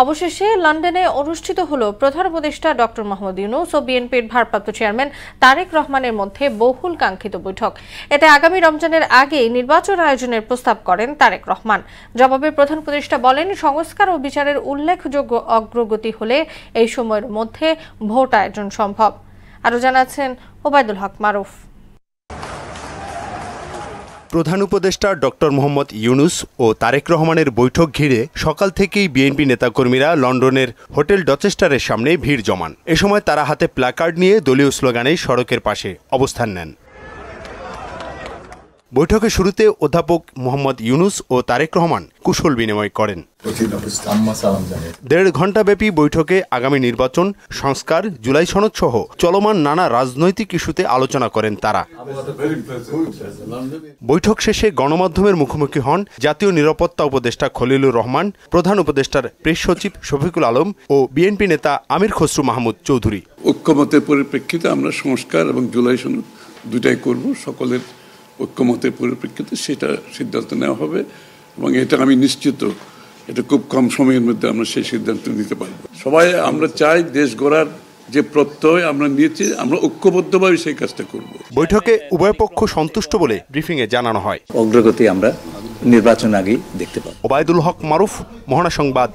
অবশেষে লন্ডনে অনুষ্ঠিত হলো প্রধান উপদেষ্টা ডক্টর মোহাম্মদ ইউনূস ও বিএনপির ভারপ্রাপ্ত চেয়ারম্যান তারেক রহমানের মধ্যে বহুল কাঙ্ক্ষিত বৈঠক। এতে আগামী রমজানের আগেই নির্বাচন আয়োজনের প্রস্তাব করেন তারেক রহমান। জবাবে প্রধান উপদেষ্টা বলেন, সংস্কার ও বিচারের উল্লেখযোগ্য অগ্রগতি হলে এই সময়ের মধ্যে ভোট আয়োজন সম্ভব। আরও জানাচ্ছেন ওবায়দুল হক মারুফ। প্রধান উপদেষ্টা ডক্টর মোহাম্মদ ইউনূস ও তারেক রহমানের বৈঠক ঘিরে সকাল থেকেই বিএনপি নেতাকর্মীরা লন্ডনের হোটেল ডচেস্টারের সামনে ভিড় জমান। এ সময় তারা হাতে প্ল্যাকার্ড নিয়ে দলীয় স্লোগানে সড়কের পাশে অবস্থান নেন। বৈঠকের শুরুতে অধ্যাপক মোহাম্মদ ইউনূস ও তারেক রহমান কুশল বিনিময় করেন। ১.৫ ঘণ্টাব্যাপী বৈঠকে আগামী নির্বাচন, সংস্কার, জুলাই সনদ সহ চলমান নানা রাজনৈতিক ইস্যুতে আলোচনা করেন তারা। বৈঠক শেষে গণমাধ্যমের মুখোমুখি হন জাতীয় নিরাপত্তা উপদেষ্টা খলিলুর রহমান, প্রধান উপদেষ্টার প্রেস সচিব শফিকুল আলম ও বিএনপি নেতা আমির খসরু মাহমুদ চৌধুরী। ঐক্যমতের পরিপ্রেক্ষিতে আমরা সংস্কার এবং জুলাই সনদ দুটাই করব। সকলের ঐক্যমতের পরিপ্রেক্ষিতে সেটা সিদ্ধান্ত নেওয়া হবে এবং এটা আমি নিশ্চিত এটা খুব কম সময়ের মধ্যে আমরা সেই সিদ্ধান্ত নিতে পারবো। সবাই আমরা চাই দেশ গড়ার যে প্রত্যয় আমরা নিয়েছি, আমরা ঐক্যবদ্ধভাবে সেই কাজটা করব। বৈঠকে উভয় পক্ষ সন্তুষ্ট বলে ব্রিফিংয়ে জানানো হয়। অগ্রগতি আমরা নির্বাচন আগেই দেখতে পাবো। ওবায়দুল হক মারুফ, মহানা সংবাদ।